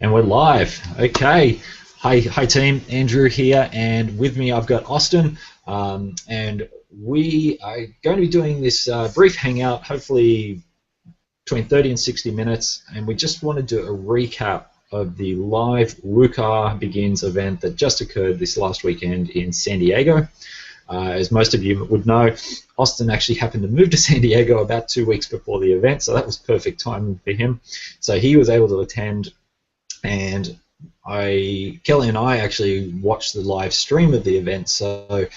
And we're live. Okay. Hi team. Andrew here, and with me I've got Austin. And we are going to be doing this brief hangout, hopefully between 30 and 60 minutes. And we just want to do a recap of the live WUKAR Begins event that just occurred this last weekend in San Diego. As most of you would know, Austin actually happened to move to San Diego about 2 weeks before the event, so that was perfect timing for him. So he was able to attend, and Kelly and I actually watched the live stream of the event. So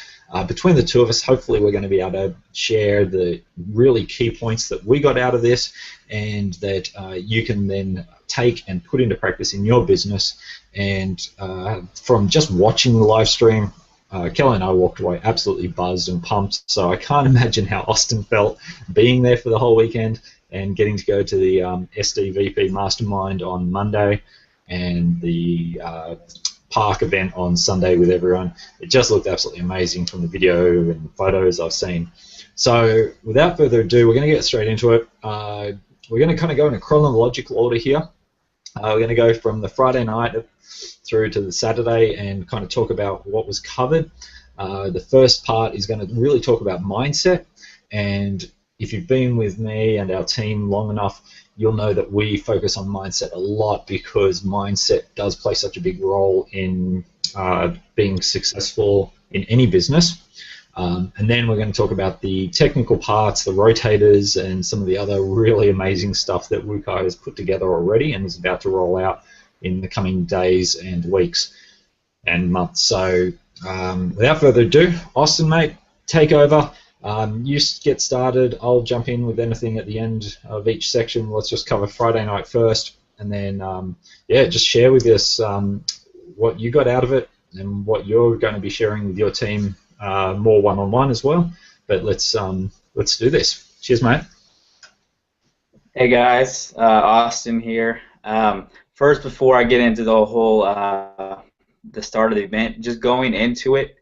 between the two of us, hopefully we're going to be able to share the really key points that we got out of this, and that you can then take and put into practice in your business. And from just watching the live stream, Kelly and I walked away absolutely buzzed and pumped. So I can't imagine how Austin felt being there for the whole weekend and getting to go to the SDVP Mastermind on Monday and the park event on Sunday with everyone. It just looked absolutely amazing from the video and photos I've seen. So without further ado, we're going to get straight into it. We're going to kind of go in a chronological order here. We're going to go from the Friday night through to the Saturday and kind of talk about what was covered. The first part is going to really talk about mindset, and if you've been with me and our team long enough, you'll know that we focus on mindset a lot because mindset does play such a big role in being successful in any business. And then we're going to talk about the technical parts, the rotators, and some of the other really amazing stuff that WUKAR has put together already and is about to roll out in the coming days and weeks and months. So without further ado, Austin, mate, take over. You get started. I'll jump in with anything at the end of each section. Let's just cover Friday night first, and then yeah, just share with us what you got out of it and what you're going to be sharing with your team, more one-on-one as well. But let's do this. Cheers, mate. Hey guys, Austin here. First, before I get into the whole the start of the event, just going into it,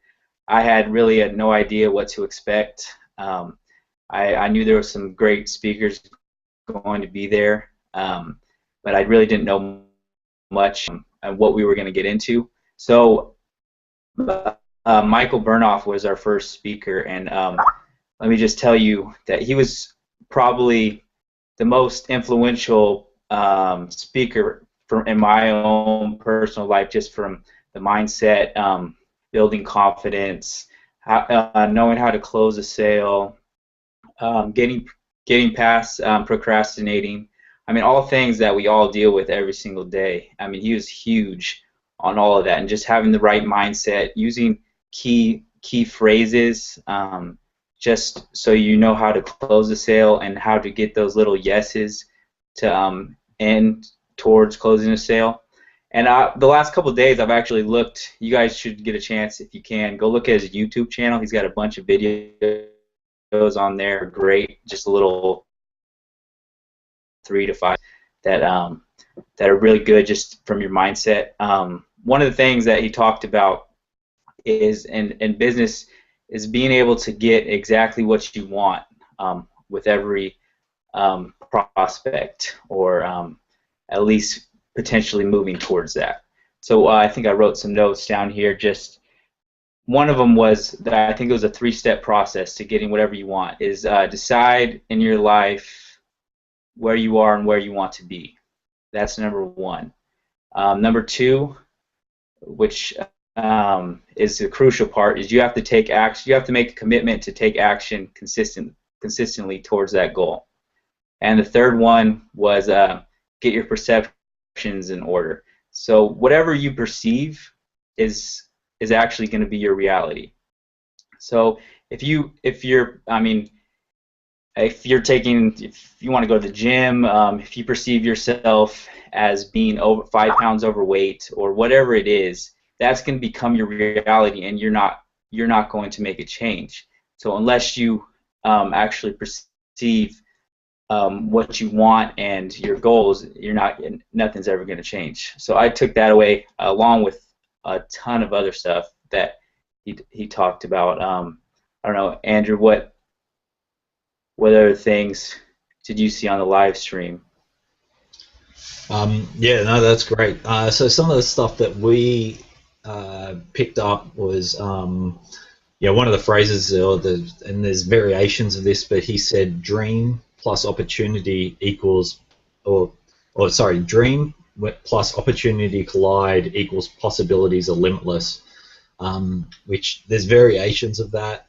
I really had no idea what to expect. I knew there were some great speakers going to be there, but I really didn't know much on what we were going to get into. So Michael Burnoff was our first speaker, and let me just tell you that he was probably the most influential speaker in my own personal life, just from the mindset, building confidence, knowing how to close a sale, getting past procrastinating. I mean, all things that we all deal with every single day. I mean, he was huge on all of that, and just having the right mindset, using key phrases, just so you know how to close a sale and how to get those little yeses to end towards closing a sale. And the last couple of days, I've actually looked. You guys should get a chance, if you can, go look at his YouTube channel. He's got a bunch of videos on there. Great, just a little 3 to 5 that are really good, just from your mindset. One of the things that he talked about is in business is being able to get exactly what you want with every prospect, or at least potentially moving towards that. So I think I wrote some notes down here. Just one of them was that I think it was a 3-step process to getting whatever you want. Is decide in your life where you are and where you want to be. That's number 1. Number 2, which is the crucial part, is you have to take action. You have to make a commitment to take action consistently towards that goal. And the third one was get your perceptions in order. So whatever you perceive is actually going to be your reality. So if you want to go to the gym, if you perceive yourself as being 5 pounds overweight or whatever it is, that's going to become your reality, and you're not going to make a change. So unless you actually perceive what you want and your goals, nothing's ever going to change. So I took that away, along with a ton of other stuff that he talked about. I don't know, Andrew, what other things did you see on the live stream? Yeah, no, that's great. So some of the stuff that we picked up was, yeah, one of the phrases, and there's variations of this, but he said, "Dream plus opportunity equals," or, or sorry, "Dream plus opportunity collide equals possibilities are limitless." Which there's variations of that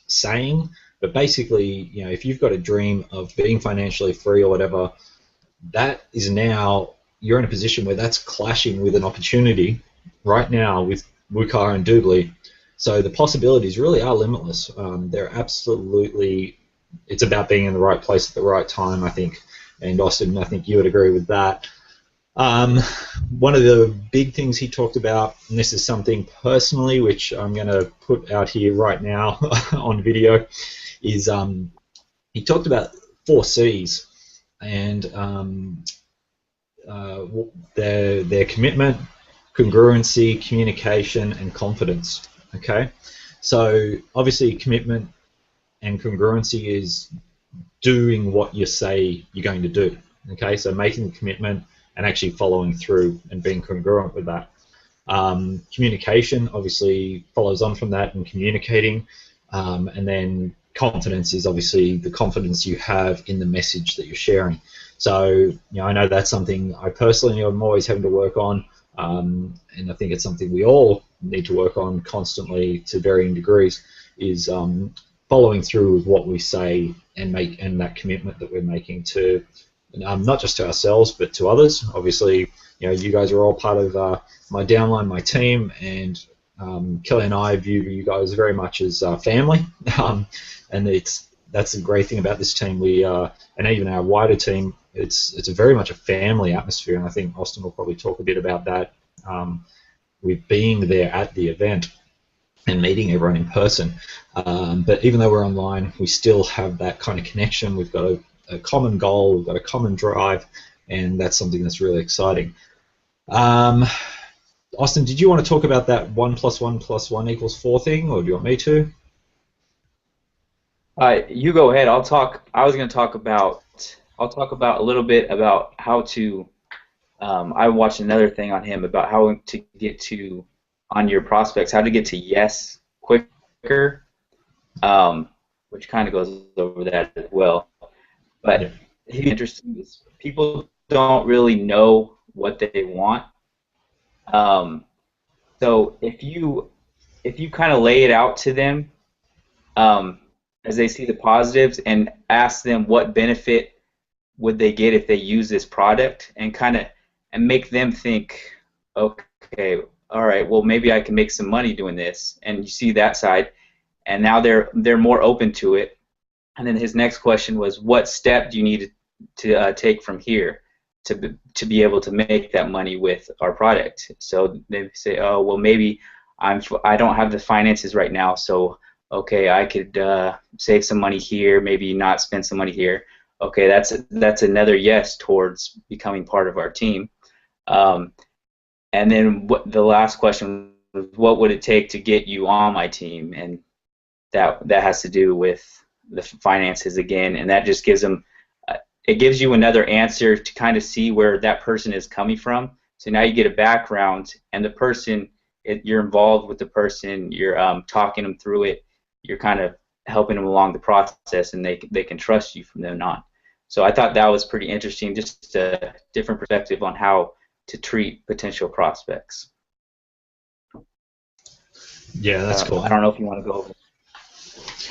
saying, but basically, if you've got a dream of being financially free or whatever, that is now you're in a position where that's clashing with an opportunity right now with WUKAR and Doobly. So the possibilities really are limitless. They're absolutely, it's about being in the right place at the right time, I think. And Austin, I think you would agree with that. Um, One of the big things he talked about, and this is something personally which I'm going to put out here right now on video, is he talked about 4 C's and uh, their commitment, congruency, communication, and confidence. Okay, so obviously commitment and congruency is doing what you say you're going to do. Okay, so making the commitment and actually following through and being congruent with that. Communication obviously follows on from that and communicating, and then confidence is obviously the confidence you have in the message that you're sharing. So I know that's something I personally am always having to work on, and I think it's something we all need to work on constantly to varying degrees. Is following through with what we say and that commitment that we're making to not just to ourselves but to others. Obviously, you guys are all part of my downline, my team, and Kelly and I view you guys very much as family. And that's the great thing about this team. We and even our wider team, it's a very much a family atmosphere, and I think Austin will probably talk a bit about that with being there at the event and meeting everyone in person. But even though we're online, we still have that kind of connection. We've got a common goal, we've got a common drive, and that's something that's really exciting. Austin, did you want to talk about that 1 + 1 + 1 = 4 thing, or do you want me to? You go ahead. I'll talk. I was going to talk about. I'll talk about a little bit about how to. I watched another thing on him about how to get to on your prospects, how to get to yes quicker, which kind of goes over that as well. Yeah. But he's interesting is people don't really know what they want. Um, so if you kind of lay it out to them, um, as they see the positives and ask them what benefit would they get if they use this product and kind of and make them think, okay, all right, well maybe I can make some money doing this, and you see that side, and now they're more open to it. And then his next question was, what step do you need to take from here to be able to make that money with our product? So they say, oh well, maybe I don't have the finances right now, so okay, I could save some money here, maybe not spend some money here. Okay, that's another yes towards becoming part of our team. And then the last question was, what would it take to get you on my team? And that has to do with the finances again, and that just gives them it gives you another answer to kind of see where that person is coming from. So now you get a background, and the person you're involved with the person, you're talking them through it, you're kind of helping them along the process, and they can trust you from then on. So I thought that was pretty interesting, just a different perspective on how to treat potential prospects. Yeah, that's cool. I don't know if you want to go over.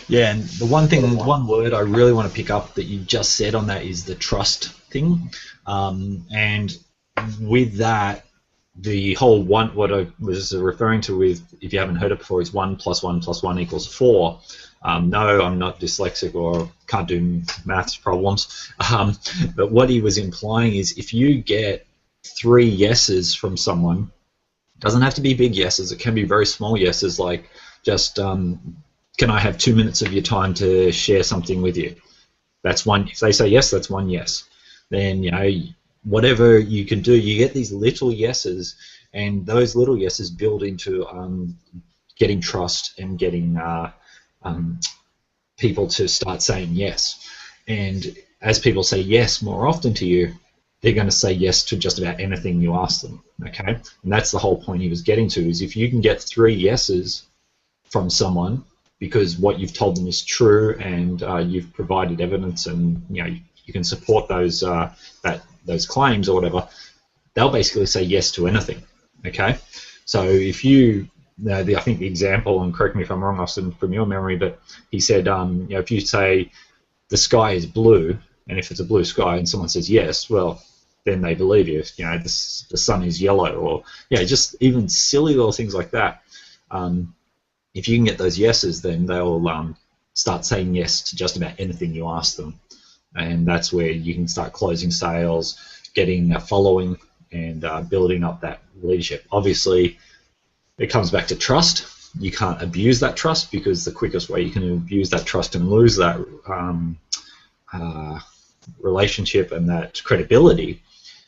Yeah, and the one word I really want to pick up that you just said on that is the trust thing. And with that, the whole what I was referring to with, if you haven't heard it before, is 1 + 1 + 1 = 4. No, I'm not dyslexic or can't do maths problems. But what he was implying is if you get 3 yeses from someone, it doesn't have to be big yeses, it can be very small yeses, like just can I have 2 minutes of your time to share something with you? That's one. If they say yes, that's 1 yes. Then whatever you can do, you get these little yeses, and those little yeses build into getting trust and getting people to start saying yes. And as people say yes more often to you, they're going to say yes to just about anything you ask them. Okay, and that's the whole point he was getting to, is if you can get 3 yeses from someone because what you've told them is true and you've provided evidence and you can support those those claims or whatever, they'll basically say yes to anything. Okay, so if I think the example, and correct me if I'm wrong, Austin, from your memory, but he said, if you say the sky is blue, and if it's a blue sky and someone says yes, well, then they believe you. The sun is yellow, or just even silly little things like that. If you can get those yeses, then they'll start saying yes to just about anything you ask them, and that's where you can start closing sales, getting a following, and building up that leadership. Obviously, it comes back to trust. You can't abuse that trust, because the quickest way you can abuse that trust and lose that relationship and that credibility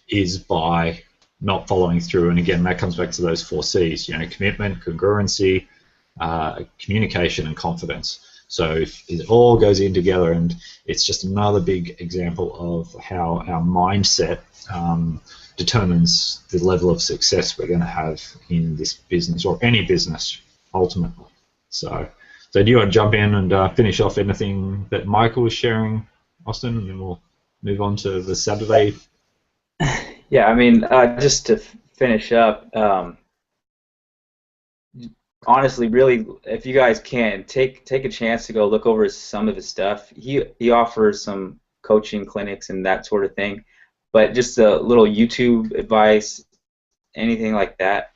is by not following through. And again, that comes back to those 4 C's: commitment, congruency, communication, and confidence. So if it all goes in together, and it's just another big example of how our mindset determines the level of success we're going to have in this business, or any business, ultimately. So do you want to jump in and finish off anything that Michael was sharing, Austin, and then we'll move on to the Saturday? Yeah, I mean, just to finish up, honestly, really, if you guys can, take a chance to go look over some of his stuff. He offers some coaching clinics and that sort of thing, but just a little YouTube advice, anything like that,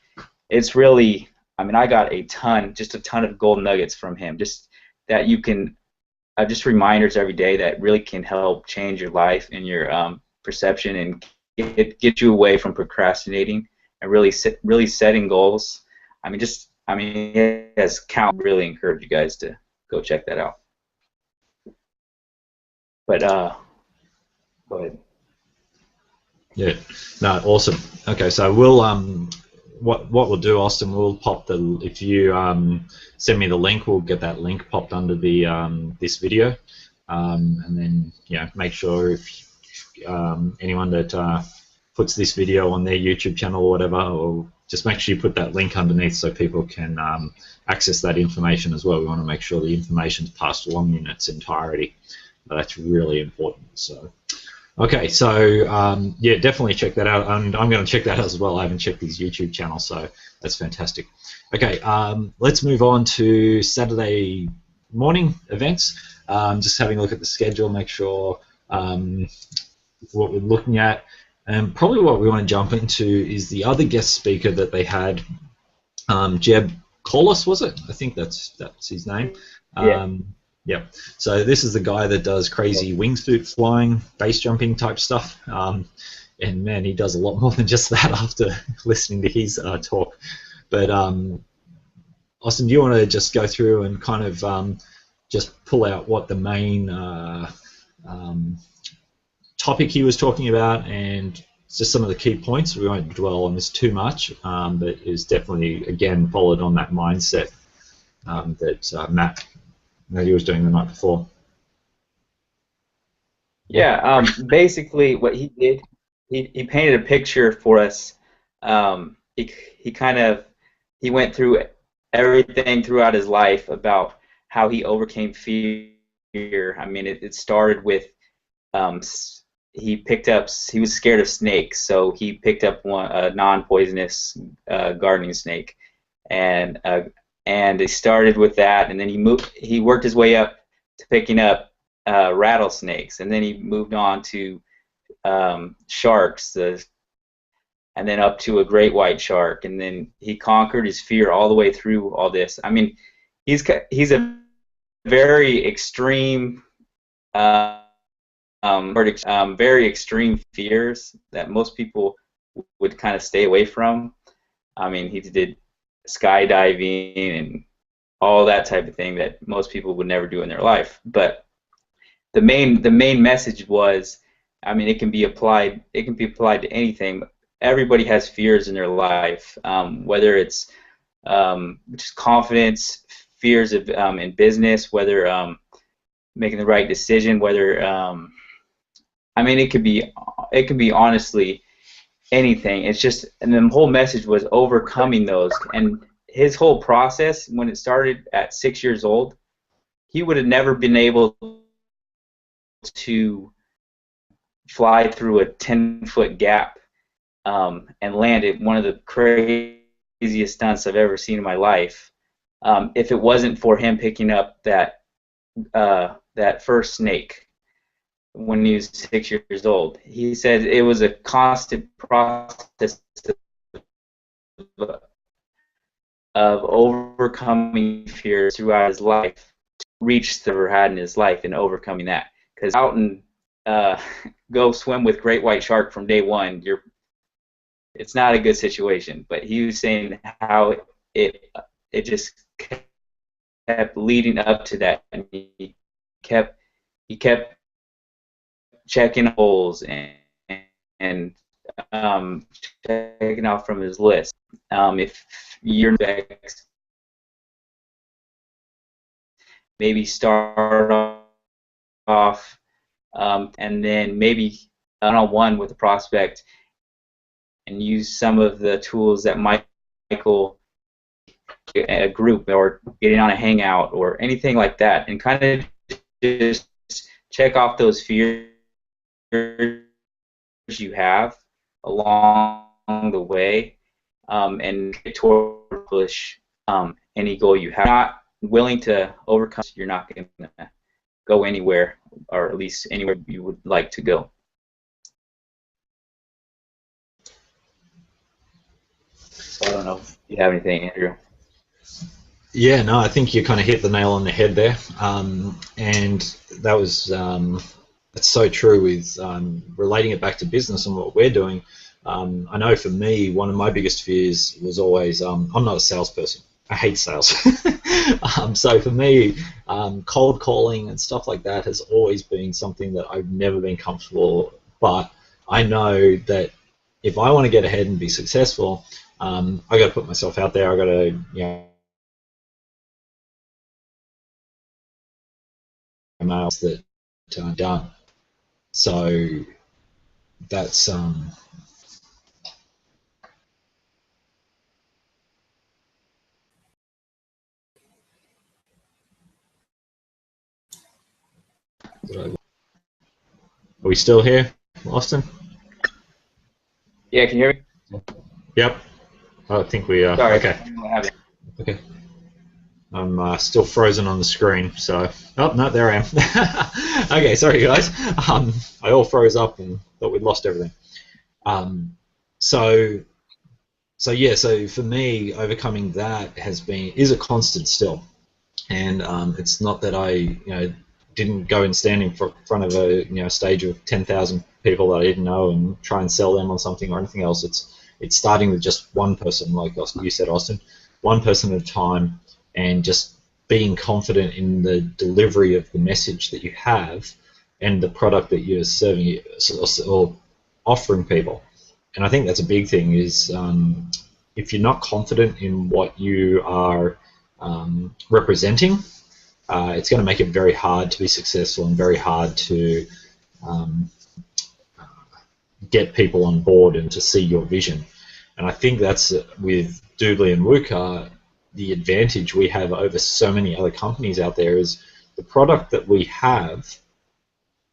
it's really, I mean, I got a ton of gold nuggets from him, just that you can, just reminders every day that really can help change your life and your perception, and get you away from procrastinating and really setting goals. I mean, it has really encourage you guys to go check that out. But go ahead. Yeah, no, awesome. Okay, so we'll what we'll do, Austin, we'll pop if you send me the link, we'll get that link popped under the this video, and then make sure if anyone that puts this video on their YouTube channel or whatever, or just make sure you put that link underneath so people can access that information as well. We want to make sure the information is passed along in its entirety. That's really important. So, okay, so yeah, definitely check that out, and I'm going to check that out as well. I haven't checked his YouTube channel, so that's fantastic. Okay, let's move on to Saturday morning events. Just having a look at the schedule, make sure what we're looking at. And probably what we want to jump into is the other guest speaker that they had, Jeb Collis, was it? I think that's his name. Yeah. So this is the guy that does crazy wingsuit flying, base jumping type stuff. And man, he does a lot more than just that after listening to his talk. But Austin, do you want to just go through and kind of just pull out what the main topic he was talking about, and just some of the key points? We won't dwell on this too much, but is definitely, again, followed on that mindset that Matt that he was doing the night before. Yeah, basically what he did, he painted a picture for us. He went through everything throughout his life about how he overcame fear. I mean, it started with he was scared of snakes, so he picked up a non-poisonous gardening snake, and he started with that, and then he worked his way up to picking up rattlesnakes, and then he moved on to sharks, and then up to a great white shark, and then he conquered his fear all the way through all this. I mean, he's a very extreme. Very extreme fears that most people would kind of stay away from. I mean, he did skydiving and all that type of thing that most people would never do in their life. But the main message was, I mean, it can be applied to anything. Everybody has fears in their life, whether it's just confidence, fears of in business, whether making the right decision, whether I mean, it could be it can be honestly anything. It's just, and the whole message was overcoming those. And his whole process, when it started at 6 years old, he would have never been able to fly through a 10-foot gap and land it, one of the craziest stunts I've ever seen in my life, if it wasn't for him picking up that first snake when he was 6 years old. He said it was a constant process of overcoming fears throughout his life to reach the ever had in his life and overcoming that. Because out and go swim with great white shark from day one, it's not a good situation. But he was saying how it just kept leading up to that, and he kept checking holes and checking off from his list. If you're next, maybe start off and then maybe one-on-one with the prospect and use some of the tools that Michael, a group or getting on a hangout or anything like that, and kind of just check off those fears you have along the way, and get toward push any goal you have. If you're not willing to overcome, you're not going to go anywhere, or at least anywhere you would like to go. So I don't know if you have anything, Andrew. Yeah, no, I think you kind of hit the nail on the head there, and that was it's so true with relating it back to business and what we're doing. I know for me, one of my biggest fears was always I'm not a salesperson. I hate sales. So for me, cold calling and stuff like that has always been something that I've never been comfortable. But I know that if I want to get ahead and be successful, I got to put myself out there. I got to, emails that are done. So that's are we still here, Austin? Yeah, can you hear me? Yep. I think we are. Sorry. Okay. Okay. I'm still frozen on the screen, so... Oh, no, there I am. Okay, sorry, guys. I all froze up and thought we'd lost everything. So for me, overcoming that is a constant still. And it's not that I, didn't go and stand in front of a, stage of 10,000 people that I didn't know and try and sell them on something or anything else. It's starting with just one person, like you said, Austin, one person at a time, and just being confident in the delivery of the message that you have and the product that you're serving or offering people. And I think that's a big thing is if you're not confident in what you are representing, it's going to make it very hard to be successful and very hard to get people on board and to see your vision. And I think that's with Doodly and WUKAR, the advantage we have over so many other companies out there is the product that we have,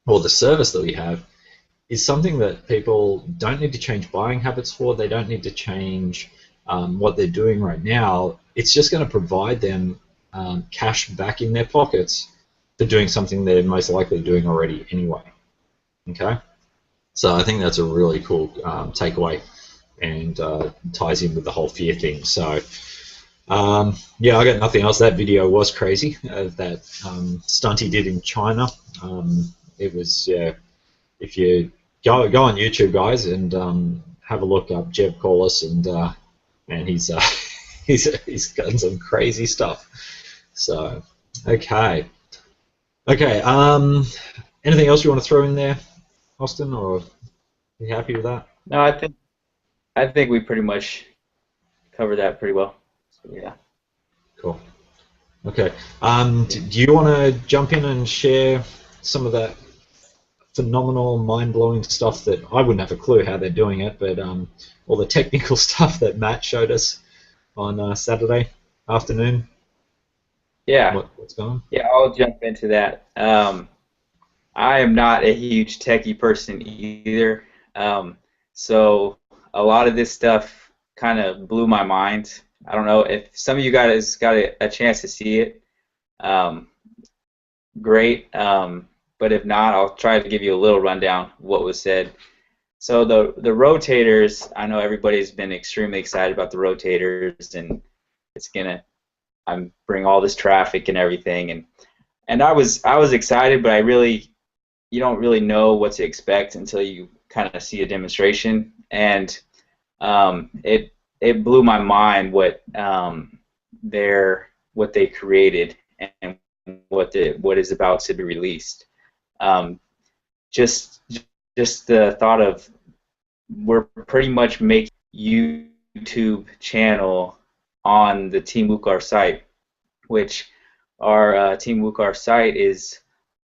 or the service that we have, is something that people don't need to change buying habits for. They don't need to change what they're doing right now. It's just going to provide them cash back in their pockets for doing something they're most likely doing already anyway. Okay? So I think that's a really cool takeaway, and ties in with the whole fear thing. So yeah, I got nothing else. That video was crazy, that stunt he did in China. It was, if you go on YouTube, guys, and have a look up Jeb Corliss, and man, he's done some crazy stuff. So okay. Anything else you want to throw in there, Austin, or are you happy with that? No, I think we pretty much covered that pretty well. So, yeah. Cool. Okay. Do you want to jump in and share some of that phenomenal, mind-blowing stuff that I wouldn't have a clue how they're doing it, but all the technical stuff that Matt showed us on Saturday afternoon. Yeah, What's going on? yeah, I'll jump into that. I am not a huge techie person either. So a lot of this stuff kind of blew my mind. I don't know if some of you guys got a chance to see it. Um, Great. But if not, I'll try to give you a little rundown of what was said. So the rotators, I know everybody's been extremely excited about the rotators, and it's gonna bring all this traffic and everything, and I was excited, but you don't really know what to expect until you kind of see a demonstration, and it blew my mind what they created and what is about to be released. Um, just just the thought of we're pretty much making YouTube channel on the Team WUKAR site, which our Team WUKAR site is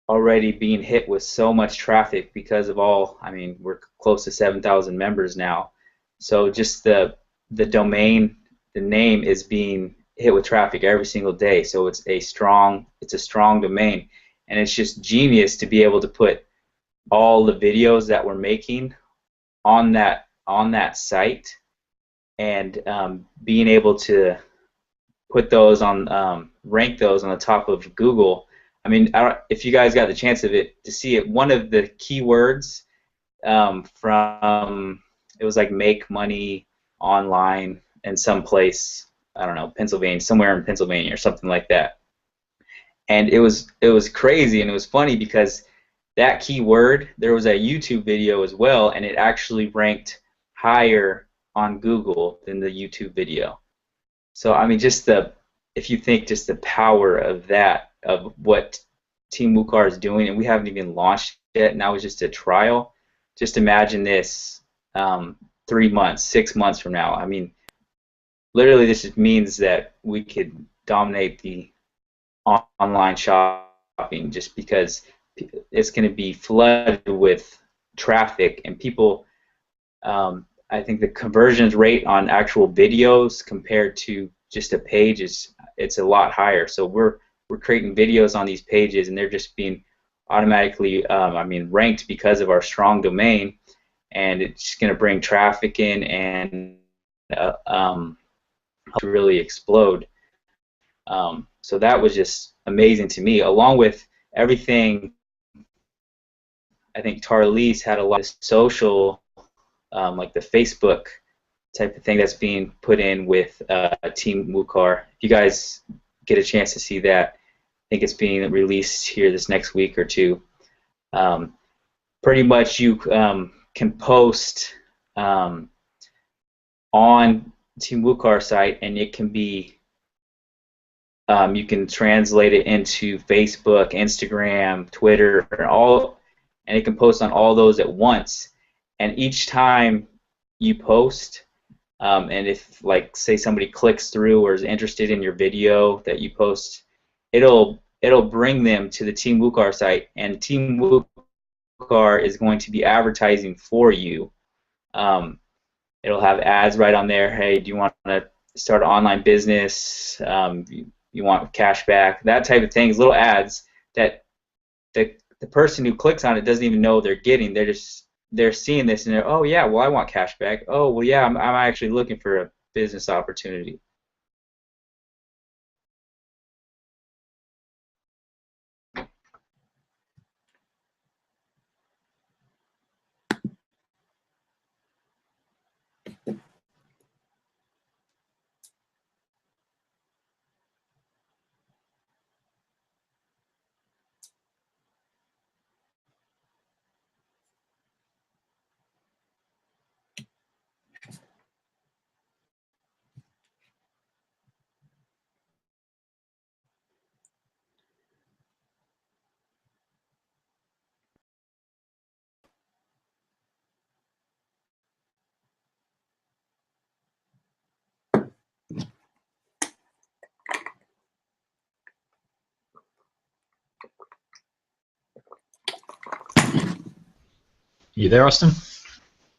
already being hit with so much traffic because of I mean, we're close to 7,000 members now. So just the domain, the name is being hit with traffic every single day. So it's a strong domain, and it's just genius to be able to put all the videos that we're making on that site, and being able to put those on, rank those on the top of Google. I mean, if you guys got the chance to see it, one of the keywords from it was like make money online in some place, I don't know, Pennsylvania, somewhere in Pennsylvania or something like that. And it was crazy, and it was funny because that keyword, there was a YouTube video as well, and it actually ranked higher on Google than the YouTube video. So I mean, if you think just the power of that, of what Team WUKAR is doing, and we haven't even launched yet, and that was just a trial. Just imagine this 3 months, 6 months from now. I mean, literally, this just means that we could dominate the online shopping, just because it's going to be flooded with traffic, and people. I think the conversions rate on actual videos compared to just a page it's a lot higher. So we're creating videos on these pages, and they're just being automatically, I mean, ranked because of our strong domain, and it's going to bring traffic in and really explode. So that was just amazing to me, along with everything. I think Tarlise had a lot of social, like the Facebook type of thing that's being put in with Team WUKAR. If you guys get a chance to see that, I think it's being released here this next week or two. Pretty much you can post on Team WUKAR site, and it can be you can translate it into Facebook, Instagram, Twitter, and it can post on all those at once. And each time you post, and if, like, say somebody clicks through or is interested in your video that you post, it'll bring them to the Team WUKAR site, and Team WUKAR is going to be advertising for you. It'll have ads right on there. Hey, do you want to start an online business? You want cash back? That type of things. Little ads that the person who clicks on it doesn't even know they're getting. They're seeing this, and they're, oh yeah, well, I want cash back. Oh well, yeah, I'm actually looking for a business opportunity. You there, Austin?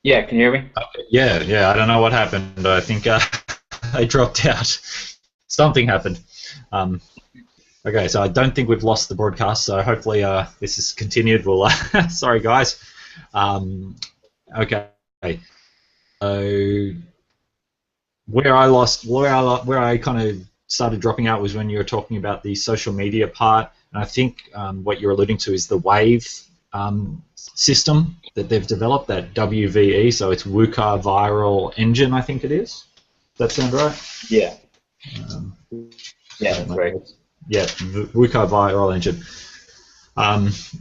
Yeah, can you hear me? Okay. Yeah. I don't know what happened. I think I dropped out. Something happened. Um, okay, so I don't think we've lost the broadcast. So hopefully this is continued. We'll. Sorry, guys. Okay. So where I kind of started dropping out was when you were talking about the social media part, and I think what you're alluding to is the Wave system that they've developed, that WVE, so it's WUKAR Viral Engine, I think it is. Does that sound right? Yeah. Um, Yeah, that's right. Yeah, WUKAR Viral Engine.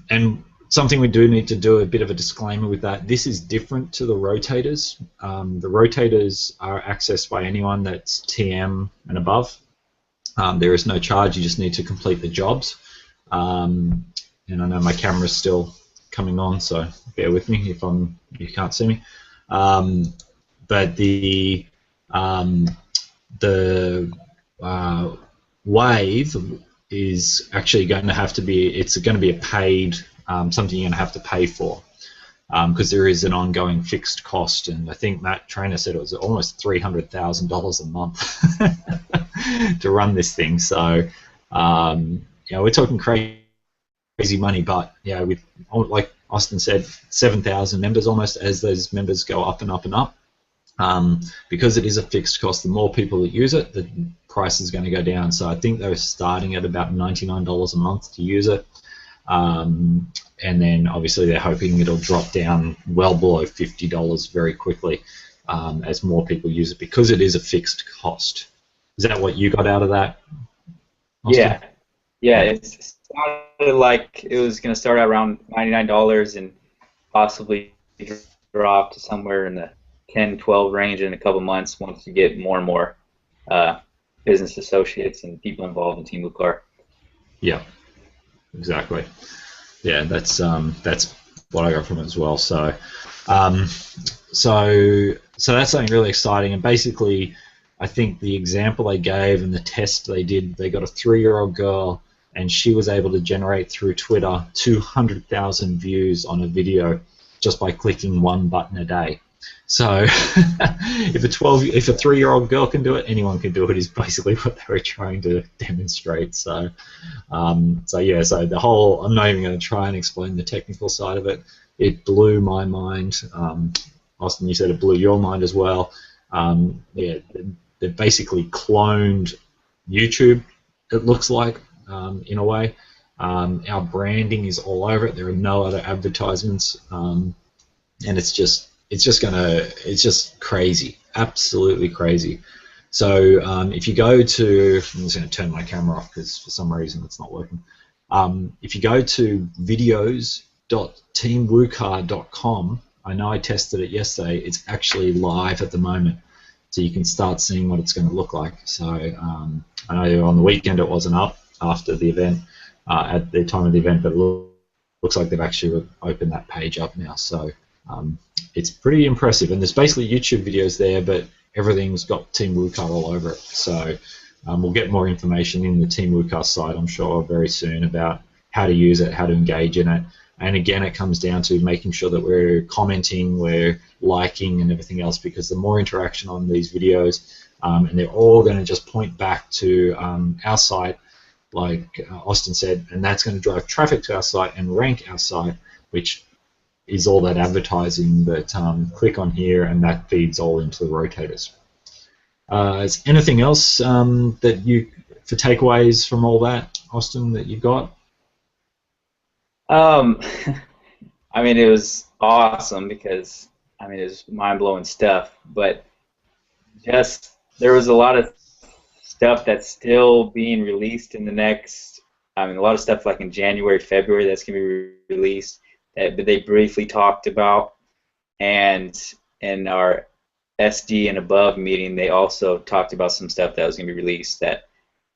And something we do need to do a bit of a disclaimer with that. This is different to the rotators. The rotators are accessed by anyone that's TM and above. There is no charge. You just need to complete the jobs. And I know my camera's still coming on, so bear with me if you can't see me. But the Wave is actually going to have to be, it's going to be a paid, something you're going to have to pay for, because there is an ongoing fixed cost, and I think Matt Trainer said it was almost $300,000 a month to run this thing. So, we're talking crazy money, but with, like Austin said, 7,000 members almost. As those members go up and up and up, because it is a fixed cost, the more people that use it, the price is going to go down. So I think they're starting at about $99 a month to use it, and then obviously they're hoping it'll drop down well below $50 very quickly as more people use it, because it is a fixed cost. Is that what you got out of that, Austin? Yeah. It sounded like it was going to start at around $99 and possibly drop to somewhere in the 10, 12 range in a couple months once you get more and more business associates and people involved in Team WUKAR. Yeah, exactly. Yeah, that's what I got from it as well. So, so that's something really exciting. And basically, I think the example they gave and the test they did, they got a 3-year-old girl, and she was able to generate through Twitter 200,000 views on a video just by clicking one button a day. So if a 3-year-old girl can do it, anyone can do it, is basically what they were trying to demonstrate. So so the whole, I'm not even going to try and explain the technical side of it. It blew my mind. Austin, you said it blew your mind as well. They basically cloned YouTube, it looks like, in a way. Our branding is all over it. There are no other advertisements, and it's just crazy, absolutely crazy. So if you go to, I'm just going to turn my camera off because for some reason it's not working. If you go to videos.teamwukar.com, I know I tested it yesterday, it's actually live at the moment, so you can start seeing what it's going to look like. So I know on the weekend it wasn't up after the event, at the time of the event, but it looks like they've actually opened that page up now. So it's pretty impressive, and there's basically YouTube videos there, but everything's got Team WUKAR all over it. So we'll get more information in the Team WUKAR site, I'm sure, very soon about how to use it, how to engage in it. And again, it comes down to making sure that we're commenting, we're liking, and everything else, because the more interaction on these videos, and they're all going to just point back to our site, like Austin said, and that's going to drive traffic to our site and rank our site, which is all that advertising that click on here, and that feeds all into the rotators. Is anything else that you, for takeaways from all that, Austin, that you got? I mean, it was awesome because, I mean, it was mind-blowing stuff, but just there was a lot of stuff that's still being released in the next, I mean, a lot of stuff like in January, February that's going to be released that they briefly talked about, and in our SD and above meeting, they also talked about some stuff that was going to be released that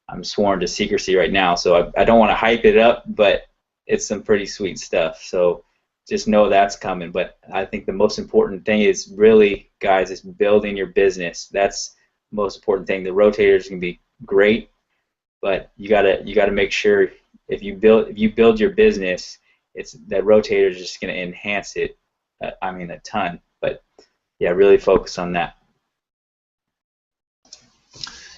I'm sworn to secrecy right now, so I don't want to hype it up, but it's some pretty sweet stuff. So just know that's coming. But I think the most important thing is really, guys, is building your business. That's the most important thing. The rotators can be great, but you gotta make sure if you build your business, it's that rotator is just going to enhance it I mean, a ton. But yeah, really focus on that.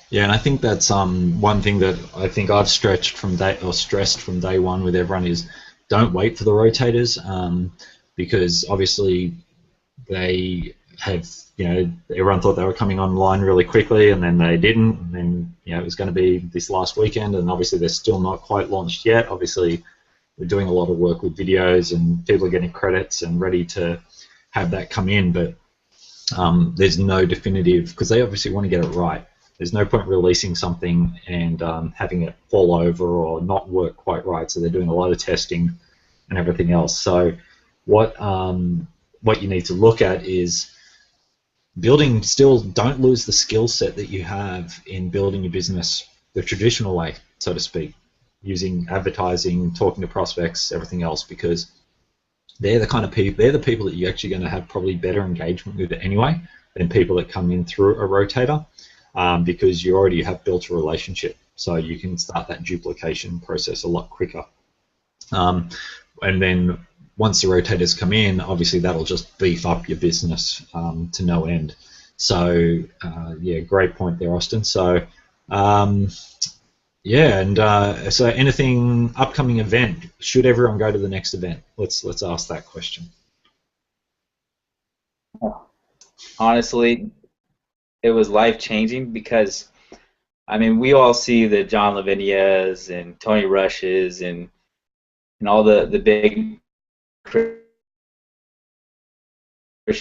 Yeah, and I think that's one thing that I think I've stressed from day one with everyone is don't wait for the rotators, because obviously they have, everyone thought they were coming online really quickly, and then they didn't, and then it was going to be this last weekend, and obviously they're still not quite launched yet. Obviously we're doing a lot of work with videos, and people are getting credits and ready to have that come in, but there's no definitive, because they obviously want to get it right. There's no point releasing something and having it fall over or not work quite right, so they're doing a lot of testing and everything else. So what you need to look at is building, still don't lose the skill set that you have in building your business the traditional way, so to speak, using advertising, talking to prospects, everything else, because they're the kind of people, they're the people that you're actually going to have probably better engagement with anyway than people that come in through a rotator, because you already have built a relationship, so you can start that duplication process a lot quicker. And then once the rotators come in, obviously that'll just beef up your business to no end. So yeah, great point there, Austin. So yeah, and so anything upcoming event? Should everyone go to the next event? Let's ask that question. Honestly, it was life-changing because, I mean, we all see the John Lavinias and Tony Rushes and all the big Christian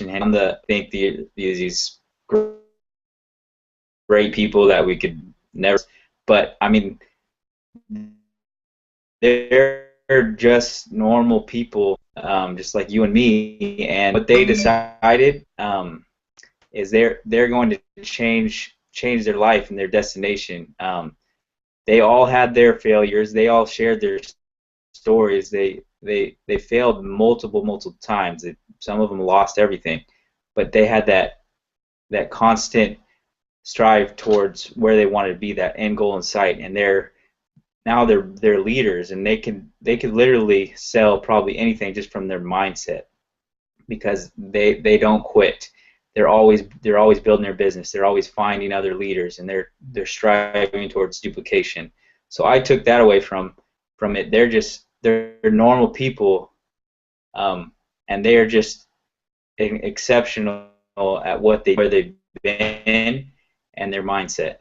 hand. I think these great people that we could never. But I mean, they're just normal people, just like you and me. And what they decided is they're going to change their life and their destination. They all had their failures. They all shared their stories. They failed multiple times. Some of them lost everything, but they had that constant strive towards where they wanted to be, that end goal in sight, and they're leaders, and they could literally sell probably anything just from their mindset, because they don't quit. They're always building their business. They're always finding other leaders, and they're striving towards duplication. So I took that away from it. They're normal people, and they are just exceptional at where they've been and their mindset.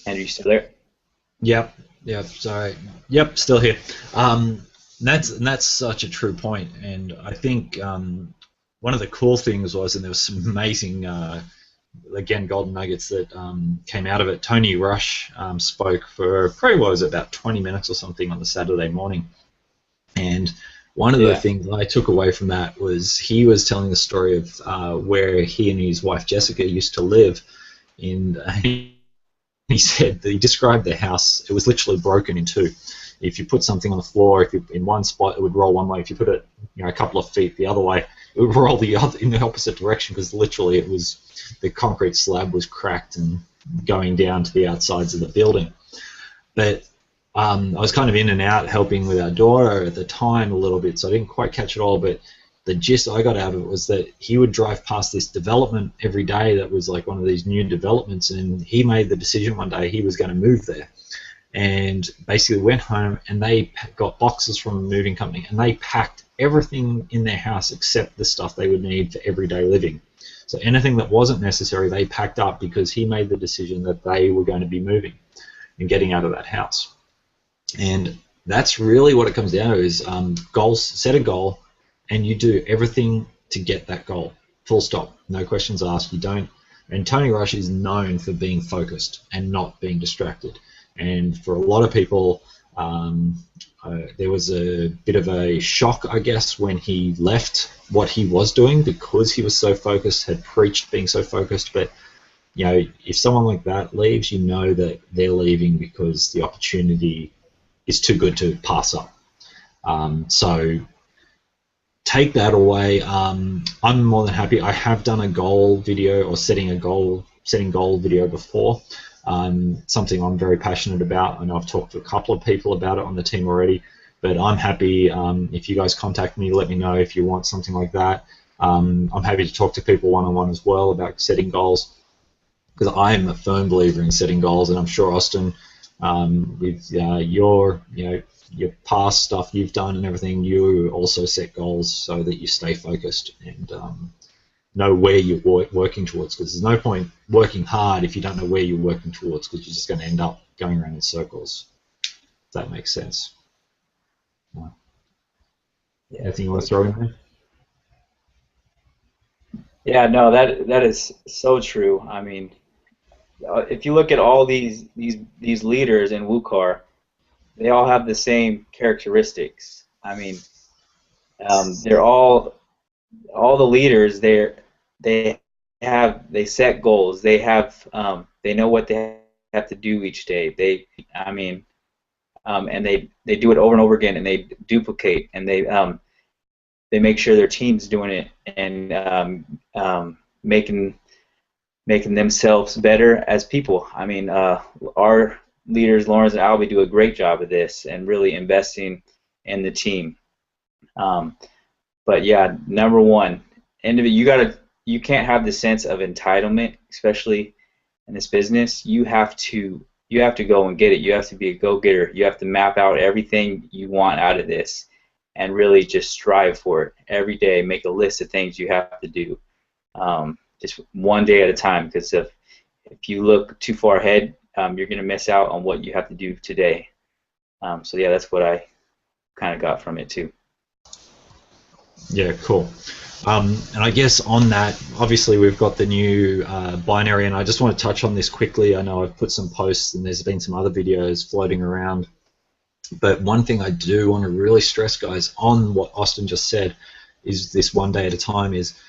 Andrew, you still there? Yep. Sorry. Yep. Still here. That's such a true point, and I think one of the cool things was, and there was some amazing, again, golden nuggets that came out of it. Tony Rush spoke for probably, what was it, about 20 minutes or something on the Saturday morning, and one of the things I took away from that was he was telling the story of where he and his wife Jessica used to live in. He said that he described their house. It was literally broken in two. If you put something on the floor, in one spot, it would roll one way. If you put it, a couple of feet the other way, it would roll in the opposite direction, because literally the concrete slab was cracked and going down to the outsides of the building. But I was kind of in and out helping with our daughter at the time a little bit, so I didn't quite catch it all. But the gist I got out of it was that he would drive past this development every day that was like one of these new developments, and he made the decision one day he was going to move there, and basically went home, and they got boxes from a moving company, and they packed everything in their house except the stuff they would need for everyday living. So anything that wasn't necessary they packed up, because he made the decision that they were going to be moving and getting out of that house. And that's really what it comes down to, is goals. Set a goal, and you do everything to get that goal. Full stop. No questions asked. You don't. And Tony Rush is known for being focused and not being distracted. And for a lot of people, there was a bit of a shock, I guess, when he left what he was doing, because he was so focused, had preached being so focused. But if someone like that leaves, you know that they're leaving because the opportunity is too good to pass up. So take that away. I'm more than happy. I have done a goal video, or setting goal video before. Something I'm very passionate about. I know I've talked to a couple of people about it on the team already. But I'm happy if you guys contact me, let me know if you want something like that. I'm happy to talk to people one-on-one as well about setting goals, because I am a firm believer in setting goals, and I'm sure Austin, with your past stuff you've done and everything, you also set goals so that you stay focused and know where you're working towards. Because there's no point working hard if you don't know where you're working towards, because you're just going to end up going around in circles. If that makes sense. Yeah, Anything you want to throw in there? yeah, no, that is so true. I mean, if you look at all these leaders in WUKAR, they all have the same characteristics. I mean, they're all the leaders. They set goals. They know what they have to do each day. And they do it over and over again, and they duplicate, and they make sure their team's doing it, and making themselves better as people. I mean, our leaders, Lawrence and Albie, do a great job of this and really investing in the team. But yeah, number one, you can't have the sense of entitlement, especially in this business. You have to go and get it. You have to be a go-getter. You have to map out everything you want out of this and really just strive for it every day. Make a list of things you have to do, just one day at a time. Because if you look too far ahead, you're going to miss out on what you have to do today. So yeah, that's what I kind of got from it too. Yeah, cool. And I guess on that, obviously we've got the new binary, and I just want to touch on this quickly. I know I've put some posts and there's been some other videos floating around, but one thing I do want to really stress, guys, on what Austin just said, is this one day at a time. Is,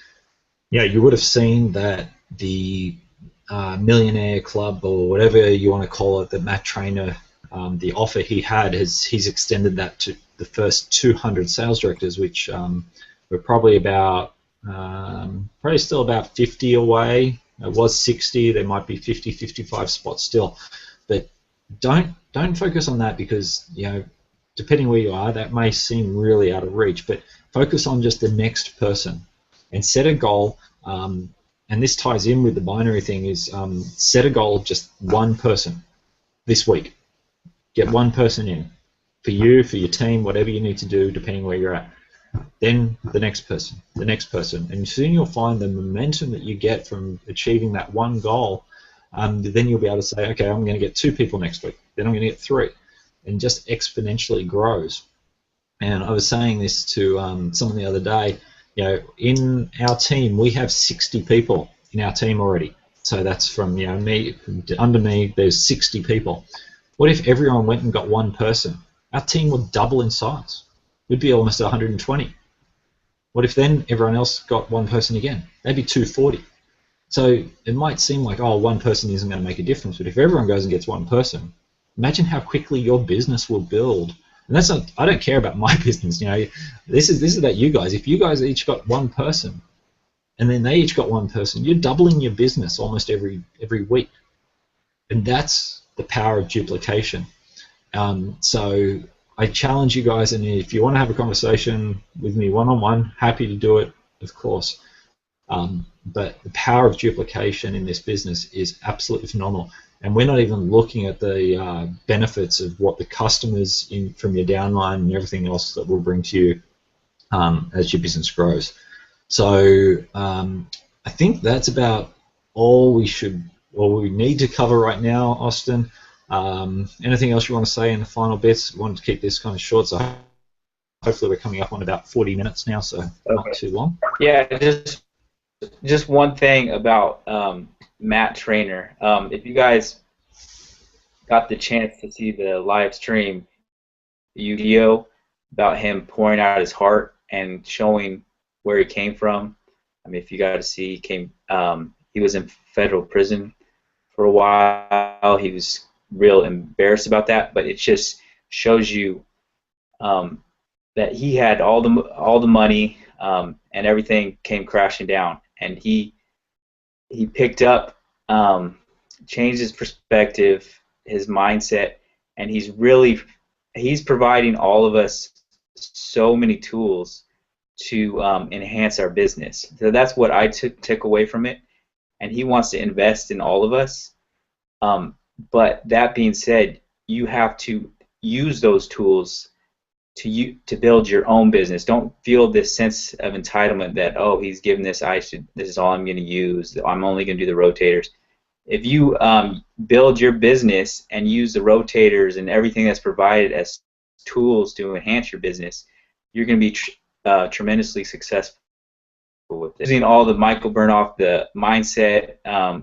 you would have seen that the Millionaire Club, or whatever you want to call it, that Matt Trainer, the offer he had, he's extended that to the first 200 sales directors, which we're probably still about 50 away. It was 60. There might be 50, 55 spots still, but don't focus on that, because depending where you are, that may seem really out of reach. But focus on just the next person and set a goal. And this ties in with the binary thing. Is set a goal, just one person this week. Get one person in for you, for your team, whatever you need to do, depending where you're at. Then the next person, and soon you'll find the momentum that you get from achieving that one goal. Then you'll be able to say, okay, I'm going to get 2 people next week, then I'm going to get 3, and just exponentially grows. And I was saying this to someone the other day. In our team, we have 60 people in our team already. So that's from me, under me, there's 60 people. What if everyone went and got one person? Our team would double in size. We'd be almost 120. What if then everyone else got one person again? That'd be 240. So it might seem like, oh, one person isn't going to make a difference, but if everyone goes and gets one person, imagine how quickly your business will build. And that's not, I don't care about my business. This is about you guys. If you guys each got one person, and then they each got one person, you're doubling your business almost every week. And that's the power of duplication. So I challenge you guys, and if you want to have a conversation with me one-on-one, happy to do it, of course. But the power of duplication in this business is absolutely phenomenal. And we're not even looking at the benefits of what the customers from your downline and everything else that will bring to you as your business grows. So I think that's about all we need to cover right now, Austin. Anything else you want to say in the final bits? We wanted to keep this kind of short, so hopefully we're coming up on about 40 minutes now, so not too long. Yeah, just one thing about Matt Trainer. If you guys got the chance to see the live stream video about him pouring out his heart and showing where he came from, I mean, if you got to see, he was in federal prison for a while. He was real embarrassed about that, but it just shows you that he had all the money, and everything came crashing down, and he picked up, changed his perspective, his mindset, and he's really he's providing all of us so many tools to enhance our business. So that's what I took away from it. And he wants to invest in all of us. But that being said, you have to use those tools to build your own business. Don't feel this sense of entitlement that, oh, he's given this, this is all I'm going to use. I'm only going to do the rotators. If you build your business and use the rotators and everything that's provided as tools to enhance your business, you're going to be tremendously successful with it. Using all the Michael Burnoff, the mindset,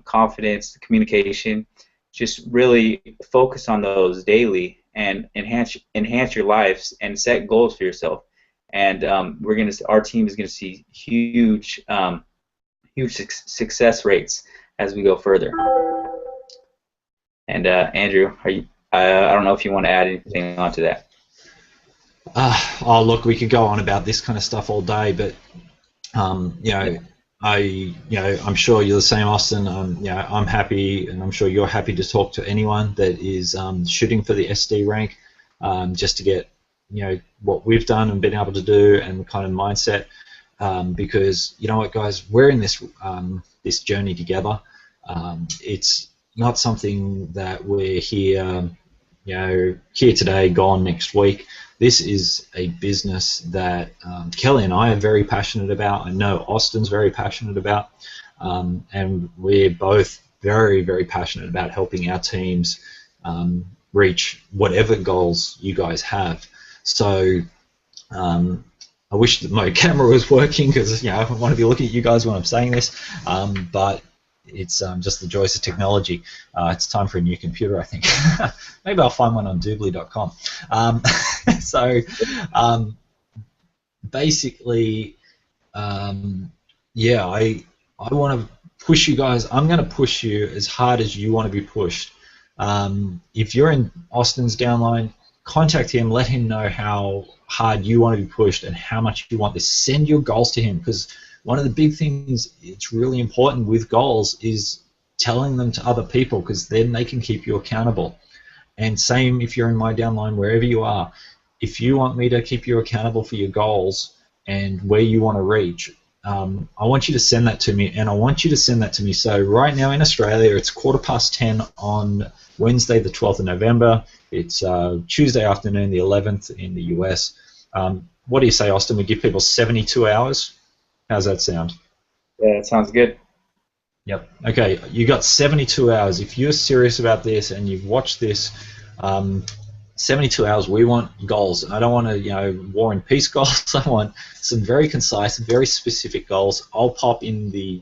confidence, the communication, just really focus on those daily and enhance your lives and set goals for yourself. And our team is gonna see huge success rates as we go further. And Andrew, I don't know if you want to add anything onto that. Oh, look, we could go on about this kind of stuff all day, but I'm sure you're the same, Austin. I'm happy, and I'm sure you're happy to talk to anyone that is shooting for the SD rank, just to get what we've done and been able to do, and the kind of mindset. Because you know what, guys, we're in this this journey together. It's not something that we're here, here today, gone next week. This is a business that Kelly and I are very passionate about. I know Austin's very passionate about, and we're both very, very passionate about helping our teams reach whatever goals you guys have. So I wish that my camera was working, because I want to be looking at you guys when I'm saying this, but it's just the joys of technology. It's time for a new computer, I think. Maybe I'll find one on doobly.com. So basically, yeah, I want to push you guys. I'm going to push you as hard as you want to be pushed. If you're in Austin's downline, contact him, let him know how hard you want to be pushed and how much you want this. Send your goals to him, because one of the big things it's really important with goals is telling them to other people, because then they can keep you accountable. And same if you're in my downline, wherever you are, if you want me to keep you accountable for your goals and where you want to reach, I want you to send that to me, and I want you to send that to me. So right now in Australia, it's 10:15 on Wednesday, the 12th of November. It's Tuesday afternoon, the 11th in the US. What do you say, Austin? We give people 72 hours? How's that sound? Yeah, it sounds good. Yep. Okay, you got 72 hours. If you're serious about this and you've watched this, 72 hours, we want goals. I don't want war and peace goals. I want some very concise, very specific goals. I'll pop in the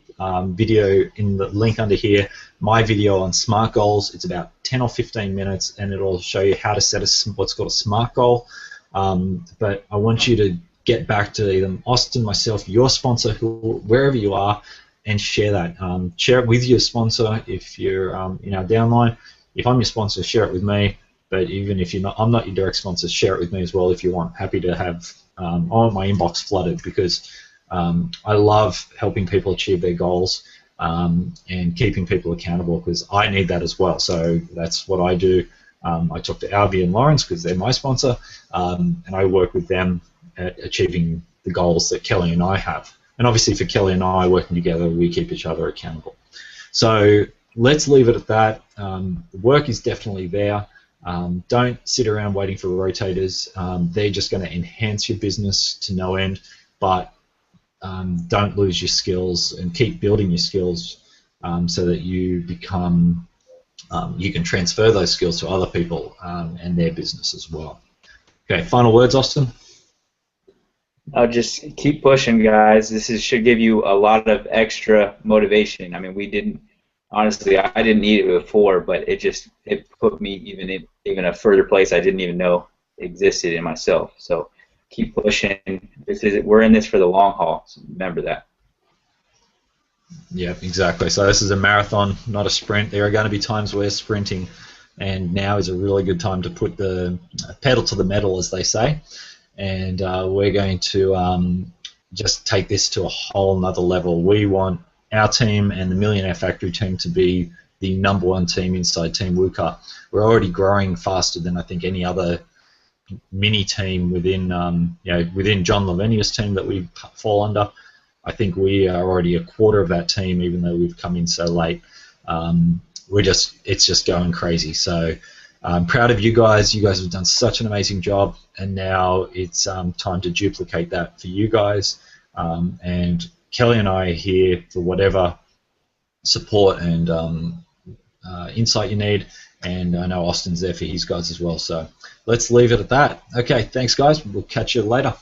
video, in the link under here, my video on SMART goals. It's about 10 or 15 minutes, and it'll show you how to set what's called a SMART goal. But I want you to get back to either Austin, myself, your sponsor, wherever you are, and share that. Share it with your sponsor if you're in our downline. If I'm your sponsor, share it with me. But even if I'm not your direct sponsor, share it with me as well if you want. Happy to have I want my inbox flooded, because I love helping people achieve their goals and keeping people accountable, because I need that as well. So that's what I do. I talk to Albie and Lawrence because they're my sponsor, and I work with them at achieving the goals that Kelly and I have. And obviously for Kelly and I working together, we keep each other accountable. So let's leave it at that. The work is definitely there. Don't sit around waiting for rotators. They're just going to enhance your business to no end, but don't lose your skills, and keep building your skills so that you become, you can transfer those skills to other people and their business as well. Okay, final words, Austin? Just keep pushing, guys. This should give you a lot of extra motivation. I mean, honestly, I didn't need it before, but it put me even a further place I didn't even know existed in myself. So keep pushing. We're in this for the long haul. So remember that. Yeah, exactly. So this is a marathon, not a sprint. There are going to be times where sprinting, and now is a really good time to put the pedal to the metal, as they say. And we're going to just take this to a whole nother level. We want our team and the Millionaire Factory team to be the #1 team inside Team WUKAR. We're already growing faster than I think any other mini team within within John Lavenia's team that we fall under. I think we are already a quarter of that team, even though we've come in so late. It's just going crazy. So I'm proud of you guys. You guys have done such an amazing job, and now it's time to duplicate that for you guys. And Kelly and I are here for whatever support and insight you need, and I know Austin's there for his guys as well. So let's leave it at that. Okay, thanks guys. We'll catch you later.